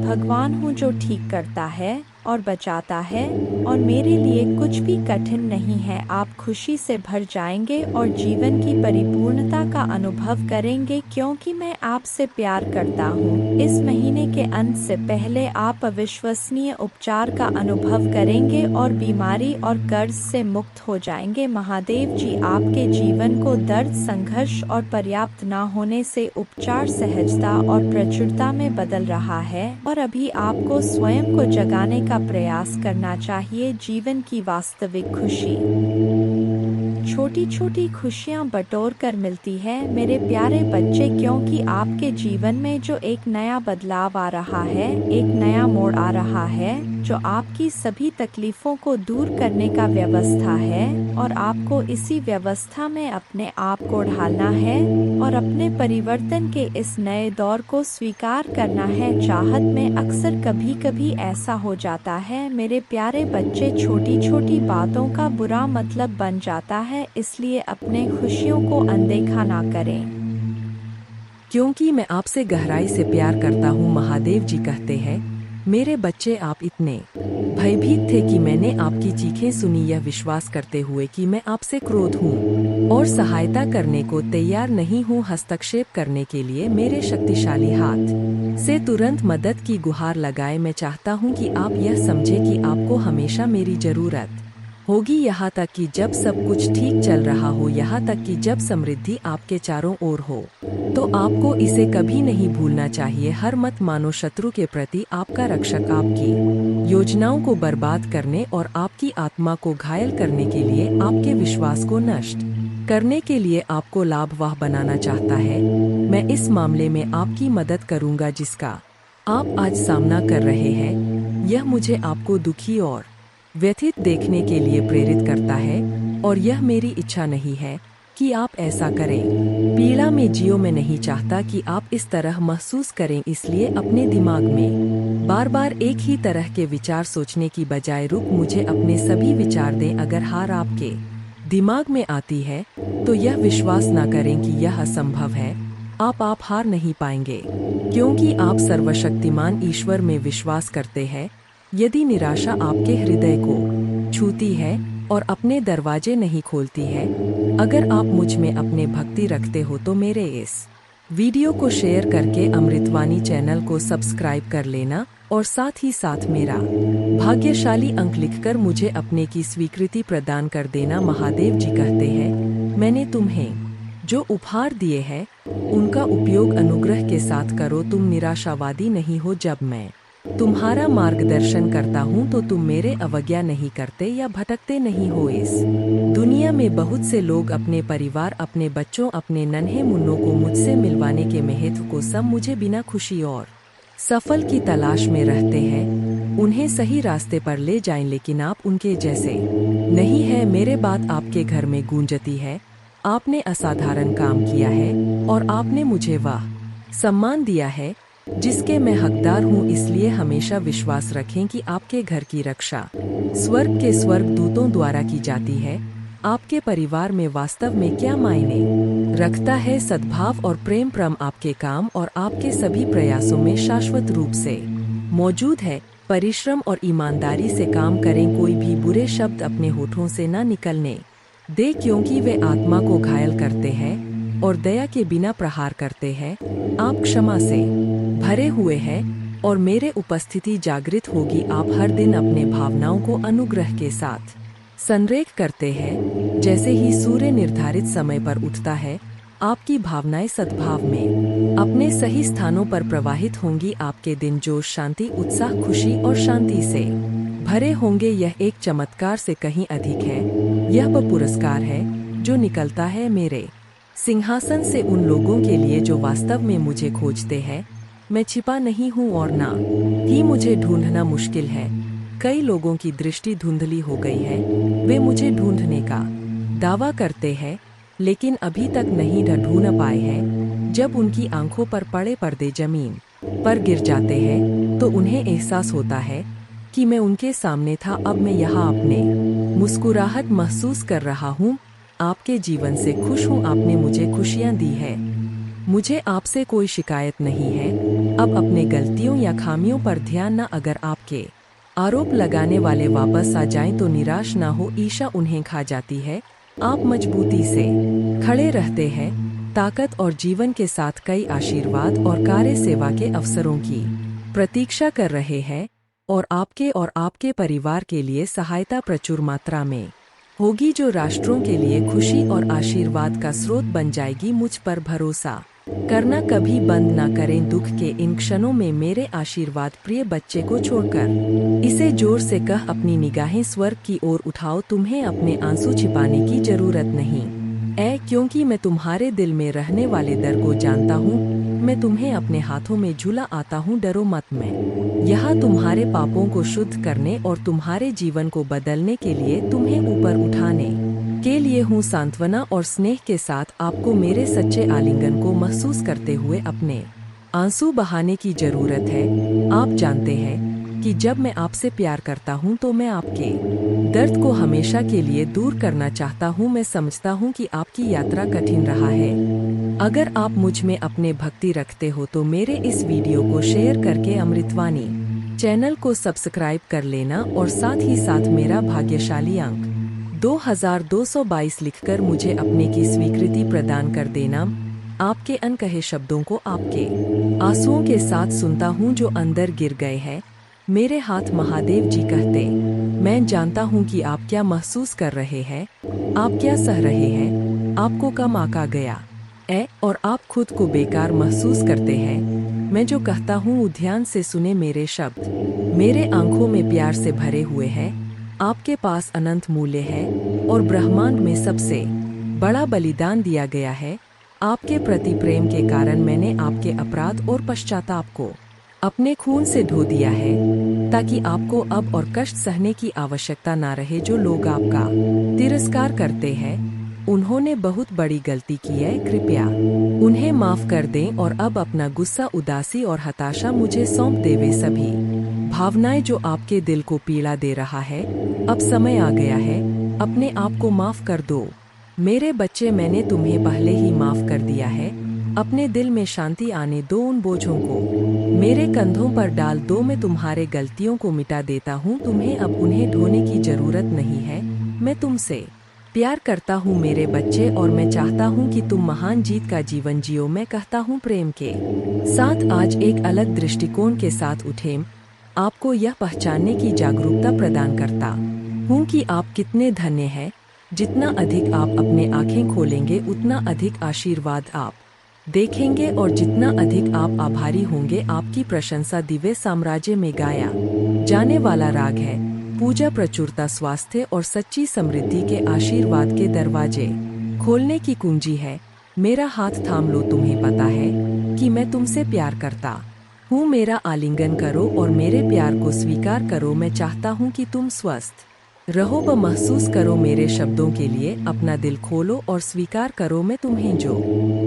भगवान हूँ जो ठीक करता है और बचाता है, और मेरे लिए कुछ भी कठिन नहीं है। आप खुशी से भर जाएंगे और जीवन की परिपूर्णता का अनुभव करेंगे, क्योंकि मैं आपसे प्यार करता हूँ। इस महीने के अंत से पहले आप अविश्वसनीय उपचार का अनुभव करेंगे और बीमारी और कर्ज से मुक्त हो जाएंगे। महादेव जी आपके जीवन को दर्द, संघर्ष और पर्याप्त न होने से उपचार, सहजता और प्रचुरता में बदल रहा है, और अभी आपको स्वयं को जगाने का प्रयास करना चाहिए। जीवन की वास्तविक खुशी छोटी छोटी खुशियां बटोर कर मिलती है मेरे प्यारे बच्चे, क्योंकि आपके जीवन में जो एक नया बदलाव आ रहा है, एक नया मोड़ आ रहा है, जो आपकी सभी तकलीफों को दूर करने का व्यवस्था है, और आपको इसी व्यवस्था में अपने आप को ढालना है और अपने परिवर्तन के इस नए दौर को स्वीकार करना है। चाहत में अक्सर कभी कभी ऐसा हो जाता है मेरे प्यारे बच्चे, छोटी छोटी बातों का बुरा मतलब बन जाता है, इसलिए अपने खुशियों को अनदेखा ना करें। क्योंकि मैं आपसे गहराई से प्यार करता हूँ। महादेव जी कहते हैं, मेरे बच्चे, आप इतने भयभीत थे कि मैंने आपकी चीखें सुनी, यह विश्वास करते हुए कि मैं आपसे क्रोध हूँ और सहायता करने को तैयार नहीं हूँ। हस्तक्षेप करने के लिए मेरे शक्तिशाली हाथ से तुरंत मदद की गुहार लगाए। मैं चाहता हूँ कि आप यह समझें कि आपको हमेशा मेरी जरूरत होगी, यहाँ तक कि जब सब कुछ ठीक चल रहा हो, यहाँ तक कि जब समृद्धि आपके चारों ओर हो। तो आपको इसे कभी नहीं भूलना चाहिए। हर मत मानो शत्रु के प्रति आपका रक्षक आपकी योजनाओं को बर्बाद करने और आपकी आत्मा को घायल करने के लिए, आपके विश्वास को नष्ट करने के लिए आपको लाभवाह बनाना चाहता है। मैं इस मामले में आपकी मदद करूंगा जिसका आप आज सामना कर रहे हैं। यह मुझे आपको दुखी और व्यथित देखने के लिए प्रेरित करता है, और यह मेरी इच्छा नहीं है कि आप ऐसा करें। पीड़ा में जियो। मैं नहीं चाहता कि आप इस तरह महसूस करें, इसलिए अपने दिमाग में बार बार एक ही तरह के विचार सोचने की बजाय मुझे अपने सभी विचार दें। अगर हार आपके दिमाग में आती है तो यह विश्वास ना करें कि यह असंभव है। आप हार नहीं पाएंगे, क्योंकि आप सर्वशक्तिमान ईश्वर में विश्वास करते हैं। यदि निराशा आपके हृदय को छूती है और अपने दरवाजे नहीं खोलती है, अगर आप मुझ में अपने भक्ति रखते हो, तो मेरे इस वीडियो को शेयर करके अमृतवाणी चैनल को सब्सक्राइब कर लेना, और साथ ही साथ मेरा भाग्यशाली अंक लिखकर मुझे अपने की स्वीकृति प्रदान कर देना। महादेव जी कहते हैं, मैंने तुम्हें जो उपहार दिए हैं उनका उपयोग अनुग्रह के साथ करो। तुम निराशावादी नहीं हो। जब मैं तुम्हारा मार्गदर्शन करता हूँ तो तुम मेरे अवज्ञा नहीं करते या भटकते नहीं हो। इस दुनिया में बहुत से लोग अपने परिवार, अपने बच्चों, अपने नन्हे मुन्नों को मुझसे मिलवाने के महत्व को सब मुझे बिना खुशी और सफल की तलाश में रहते हैं। उन्हें सही रास्ते पर ले जाएं, लेकिन आप उनके जैसे नहीं है। मेरे बात आपके घर में गूंजती है। आपने असाधारण काम किया है और आपने मुझे वह सम्मान दिया है जिसके मैं हकदार हूँ। इसलिए हमेशा विश्वास रखें कि आपके घर की रक्षा स्वर्ग के स्वर्गदूतों द्वारा की जाती है। आपके परिवार में वास्तव में क्या मायने रखता है? सद्भाव और प्रेम परम आपके काम और आपके सभी प्रयासों में शाश्वत रूप से मौजूद है। परिश्रम और ईमानदारी से काम करें, कोई भी बुरे शब्द अपने होठों से न निकलने दे, क्योंकि वे आत्मा को घायल करते हैं और दया के बिना प्रहार करते हैं। आप क्षमा से भरे हुए हैं और मेरे उपस्थिति जागृत होगी। आप हर दिन अपने भावनाओं को अनुग्रह के साथ संरेख करते हैं। जैसे ही सूर्य निर्धारित समय पर उठता है, आपकी भावनाएं सद्भाव में अपने सही स्थानों पर प्रवाहित होंगी। आपके दिन जोश, शांति, उत्साह, खुशी और शांति से भरे होंगे। यह एक चमत्कार से कहीं अधिक है। यह वह पुरस्कार है जो निकलता है मेरे सिंहासन से उन लोगों के लिए जो वास्तव में मुझे खोजते हैं। मैं छिपा नहीं हूँ और ना ही मुझे ढूंढना मुश्किल है। कई लोगों की दृष्टि धुंधली हो गई है। वे मुझे ढूंढने का दावा करते हैं, लेकिन अभी तक नहीं ढूंढ पाए हैं। जब उनकी आंखों पर पड़े पर्दे जमीन पर गिर जाते हैं तो उन्हें एहसास होता है कि मैं उनके सामने था। अब मैं यहाँ अपने मुस्कुराहट महसूस कर रहा हूँ। आपके जीवन से खुश हूँ। आपने मुझे खुशियाँ दी है। मुझे आपसे कोई शिकायत नहीं है। अब अपने गलतियों या खामियों पर ध्यान न। अगर आपके आरोप लगाने वाले वापस आ जाएं तो निराश ना हो। ईर्ष्या उन्हें खा जाती है। आप मजबूती से खड़े रहते हैं। ताकत और जीवन के साथ कई आशीर्वाद और कार्य सेवा के अवसरों की प्रतीक्षा कर रहे हैं और आपके परिवार के लिए सहायता प्रचुर मात्रा में होगी, जो राष्ट्रों के लिए खुशी और आशीर्वाद का स्रोत बन जाएगी। मुझ पर भरोसा करना कभी बंद ना करें। दुख के इन क्षणों में मेरे आशीर्वाद प्रिय बच्चे को छोड़कर इसे जोर से कह, अपनी निगाहें स्वर्ग की ओर उठाओ। तुम्हें अपने आंसू छिपाने की जरूरत नहीं है, क्योंकि मैं तुम्हारे दिल में रहने वाले डर को जानता हूँ। मैं तुम्हें अपने हाथों में झूला आता हूँ। डरो मत, मैं यहाँ तुम्हारे पापों को शुद्ध करने और तुम्हारे जीवन को बदलने के लिए तुम्हें ऊपर उठाने के लिए हूँ। सांत्वना और स्नेह के साथ आपको मेरे सच्चे आलिंगन को महसूस करते हुए अपने आंसू बहाने की जरूरत है। आप जानते हैं कि जब मैं आपसे प्यार करता हूँ तो मैं आपके दर्द को हमेशा के लिए दूर करना चाहता हूँ। मैं समझता हूँ कि आपकी यात्रा कठिन रहा है। अगर आप मुझ में अपने भक्ति रखते हो तो मेरे इस वीडियो को शेयर करके अमृतवाणी चैनल को सब्सक्राइब कर लेना और साथ ही साथ मेरा भाग्यशाली अंक 2222 लिखकर मुझे अपने की स्वीकृति प्रदान कर देना। आपके अनकहे शब्दों को आपके आंसुओं के साथ सुनता हूँ जो अंदर गिर गए हैं। मेरे हाथ महादेव जी कहते, मैं जानता हूँ कि आप क्या महसूस कर रहे हैं, आप क्या सह रहे हैं। आपको कम आका गया और आप खुद को बेकार महसूस करते हैं। मैं जो कहता हूँ ध्यान से सुने। मेरे शब्द मेरे आंखों में प्यार से भरे हुए हैं। आपके पास अनंत मूल्य है और ब्रह्मांड में सबसे बड़ा बलिदान दिया गया है। आपके प्रति प्रेम के कारण मैंने आपके अपराध और पश्चाताप को अपने खून से धो दिया है, ताकि आपको अब और कष्ट सहने की आवश्यकता ना रहे। जो लोग आपका तिरस्कार करते हैं उन्होंने बहुत बड़ी गलती की है। कृपया उन्हें माफ कर दें और अब अपना गुस्सा, उदासी और हताशा मुझे सौंप दे। वे सभी भावनाएं जो आपके दिल को पीड़ा दे रहा है, अब समय आ गया है। अपने आप को माफ कर दो। मेरे बच्चे, मैंने तुम्हें पहले ही माफ कर दिया है। अपने दिल में शांति आने दो। उन बोझों को मेरे कंधों पर डाल दो। मैं तुम्हारे गलतियों को मिटा देता हूँ। तुम्हें अब उन्हें ढोने की जरूरत नहीं है। मैं तुमसे प्यार करता हूँ मेरे बच्चे, और मैं चाहता हूँ कि तुम महान जीत का जीवन जियो। मैं कहता हूँ प्रेम के साथ आज एक अलग दृष्टिकोण के साथ उठें। आपको यह पहचानने की जागरूकता प्रदान करता हूँ कि आप कितने धन्य हैं। जितना अधिक आप अपने आंखें खोलेंगे उतना अधिक आशीर्वाद आप देखेंगे और जितना अधिक आप आभारी होंगे आपकी प्रशंसा दिव्य साम्राज्य में गाया जाने वाला राग है। पूजा प्रचुरता, स्वास्थ्य और सच्ची समृद्धि के आशीर्वाद के दरवाजे खोलने की कुंजी है। मेरा हाथ थाम लो, तुम्हें पता है कि मैं तुमसे प्यार करता हूँ। मेरा आलिंगन करो और मेरे प्यार को स्वीकार करो। मैं चाहता हूँ कि तुम स्वस्थ रहो। व महसूस करो मेरे शब्दों के लिए अपना दिल खोलो और स्वीकार करो मैं तुम्हें जो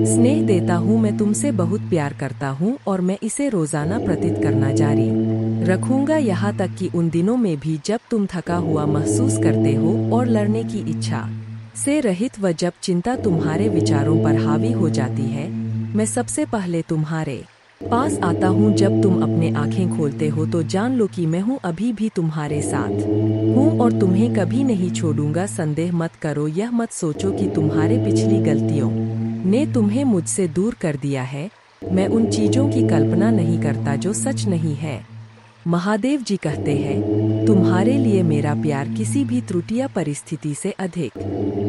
स्नेह देता हूँ। मैं तुमसे बहुत प्यार करता हूँ और मैं इसे रोजाना प्रतीत करना जारी रखूंगा, यहाँ तक कि उन दिनों में भी जब तुम थका हुआ महसूस करते हो और लड़ने की इच्छा से रहित, व जब चिंता तुम्हारे विचारों पर हावी हो जाती है। मैं सबसे पहले तुम्हारे पास आता हूँ। जब तुम अपने आंखें खोलते हो तो जान लो कि मैं हूँ, अभी भी तुम्हारे साथ हूँ और तुम्हें कभी नहीं छोड़ूंगा। संदेह मत करो, यह मत सोचो कि तुम्हारे पिछली गलतियों ने तुम्हें मुझसे दूर कर दिया है। मैं उन चीजों की कल्पना नहीं करता जो सच नहीं है। महादेव जी कहते हैं, तुम्हारे लिए मेरा प्यार किसी भी त्रुटि या परिस्थिति से अधिक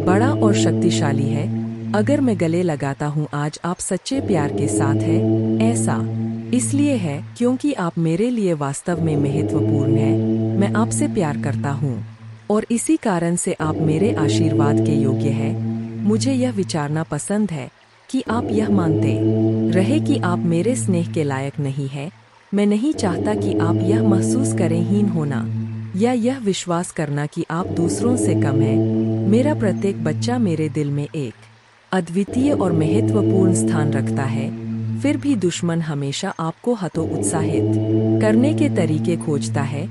बड़ा और शक्तिशाली है। अगर मैं गले लगाता हूँ आज, आप सच्चे प्यार के साथ हैं। ऐसा इसलिए है क्योंकि आप मेरे लिए वास्तव में महत्वपूर्ण हैं। मैं आपसे प्यार करता हूँ और इसी कारण से आप मेरे आशीर्वाद के योग्य हैं। मुझे यह विचारना पसंद है कि आप यह मानते रहे कि आप मेरे स्नेह के लायक नहीं हैं। मैं नहीं चाहता कि आप यह महसूस करें हीन होना या यह विश्वास करना कि आप दूसरों से कम हैं। मेरा प्रत्येक बच्चा मेरे दिल में एक अद्वितीय और महत्वपूर्ण स्थान रखता है। फिर भी दुश्मन हमेशा आपको हतोत्साहित करने के तरीके खोजता है।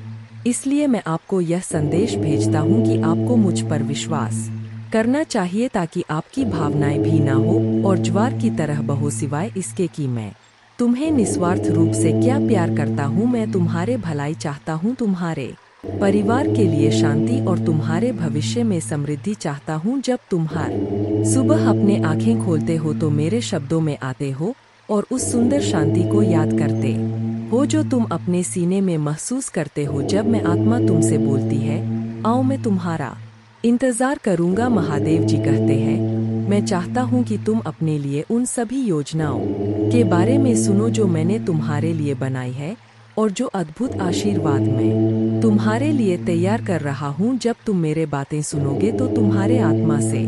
इसलिए मैं आपको यह संदेश भेजता हूँ कि आपको मुझ पर विश्वास करना चाहिए ताकि आपकी भावनाएं भी ना हो और ज्वार की तरह बहो, सिवाय इसके कि मैं तुम्हें निस्वार्थ रूप से क्या प्यार करता हूँ। मैं तुम्हारे भलाई चाहता हूँ, तुम्हारे परिवार के लिए शांति और तुम्हारे भविष्य में समृद्धि चाहता हूँ। जब तुम हर सुबह अपने आंखें खोलते हो तो मेरे शब्दों में आते हो और उस सुंदर शांति को याद करते हो जो तुम अपने सीने में महसूस करते हो जब मैं आत्मा तुमसे बोलती है, आओ मैं तुम्हारा इंतजार करूंगा। महादेव जी कहते हैं, मैं चाहता हूँ कि तुम अपने लिए उन सभी योजनाओं के बारे में सुनो जो मैंने तुम्हारे लिए बनाई है और जो अद्भुत आशीर्वाद मैं तुम्हारे लिए तैयार कर रहा हूँ। जब तुम मेरे बातें सुनोगे तो तुम्हारे आत्मा से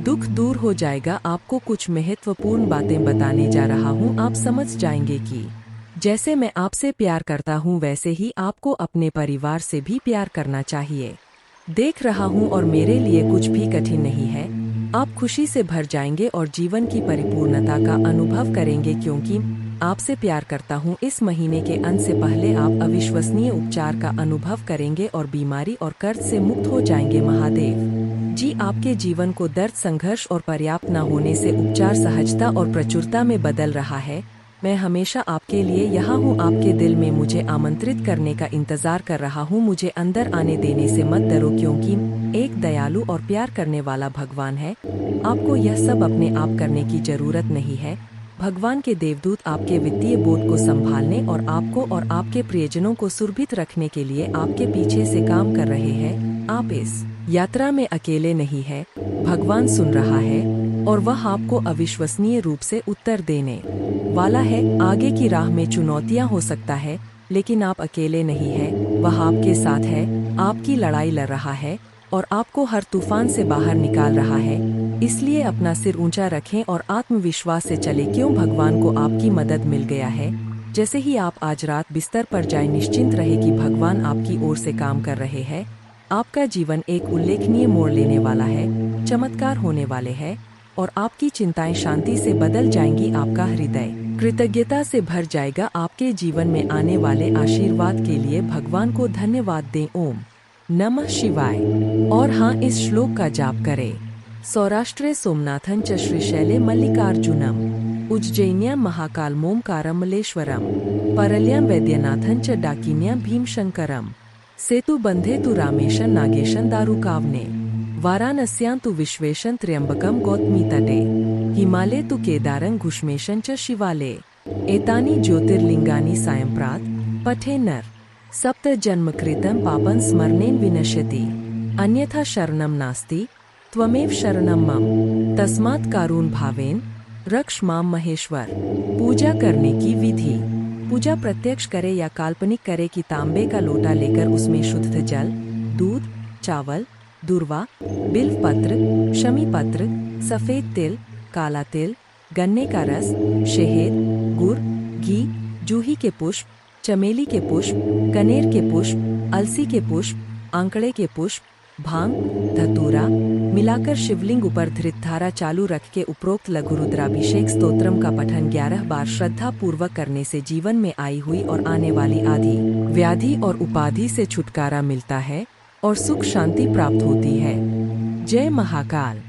दुख दूर हो जाएगा। आपको कुछ महत्वपूर्ण बातें बताने जा रहा हूँ। आप समझ जाएंगे कि जैसे मैं आपसे प्यार करता हूँ वैसे ही आपको अपने परिवार से भी प्यार करना चाहिए। देख रहा हूँ और मेरे लिए कुछ भी कठिन नहीं है। आप खुशी से भर जाएंगे और जीवन की परिपूर्णता का अनुभव करेंगे क्योंकि आपसे प्यार करता हूँ। इस महीने के अंत से पहले आप अविश्वसनीय उपचार का अनुभव करेंगे और बीमारी और कर्ज से मुक्त हो जाएंगे। महादेव जी आपके जीवन को दर्द, संघर्ष और पर्याप्त न होने से उपचार सहजता और प्रचुरता में बदल रहा है। मैं हमेशा आपके लिए यहाँ हूँ, आपके दिल में मुझे आमंत्रित करने का इंतजार कर रहा हूँ। मुझे अंदर आने देने से मत डरो क्योंकि एक दयालु और प्यार करने वाला भगवान है। आपको यह सब अपने आप करने की जरूरत नहीं है। भगवान के देवदूत आपके वित्तीय बोझ को संभालने और आपको और आपके प्रियजनों को सुरक्षित रखने के लिए आपके पीछे से काम कर रहे हैं। आप इस यात्रा में अकेले नहीं हैं। भगवान सुन रहा है और वह आपको अविश्वसनीय रूप से उत्तर देने वाला है। आगे की राह में चुनौतियां हो सकता है लेकिन आप अकेले नहीं हैं। वह आपके साथ है, आपकी लड़ाई लड़ रहा है और आपको हर तूफान से बाहर निकाल रहा है। इसलिए अपना सिर ऊंचा रखें और आत्मविश्वास से चले क्यों भगवान को आपकी मदद मिल गया है। जैसे ही आप आज रात बिस्तर पर जाएं, निश्चिंत रहे कि भगवान आपकी ओर से काम कर रहे हैं। आपका जीवन एक उल्लेखनीय मोड़ लेने वाला है, चमत्कार होने वाले हैं और आपकी चिंताएं शांति से बदल जाएंगी। आपका हृदय कृतज्ञता से भर जाएगा। आपके जीवन में आने वाले आशीर्वाद के लिए भगवान को धन्यवाद दें। ओम नमः शिवाय। और हाँ, इस श्लोक का जाप करें। सौराष्ट्रे सोमनाथं च श्रीशैले मल्लिकार्जुनम उज्जैन्यां महाकालमोमकारं मल्लेश्वरम परल्यां वैद्यनाथं च डाकिन्यां भीमशंकरम सेतुबंधे तु रामेशं नागेशं दारुकावने वाराणस्यां तु विश्वेशं त्र्यंबकं गौतमीतटे हिमालये तु केदारं घुष्मेशं च शिवालये एतानि ज्योतिर्लिंगानि सायंप्रात पठे नर सप्त जन्मकृतं पापं स्मरणेन विनश्यति अन्यथा शरणं नास्ति त्वमेव शरणं मम तस्मात् कारुण्य भावेन रक्ष माम महेश्वर। पूजा करने की विधि। पूजा प्रत्यक्ष करे या काल्पनिक करे कि तांबे का लोटा लेकर उसमें शुद्ध जल, दूध, चावल, दूर्वा, बिल्व पत्र, शमी पत्र, सफेद तिल, काला तिल, गन्ने का रस, शहद, गुड़, घी, जूही के पुष्प, चमेली के पुष्प, कनेर के पुष्प, अलसी के पुष्प, आंकड़े के पुष्प, भांग, धतूरा मिलाकर शिवलिंग ऊपर धृतधारा चालू रख के उपरोक्त लघु रुद्राभिषेक स्तोत्रम का पठन 11 बार श्रद्धा पूर्वक करने से जीवन में आई हुई और आने वाली आदि व्याधि और उपाधि से छुटकारा मिलता है और सुख शांति प्राप्त होती है। जय महाकाल।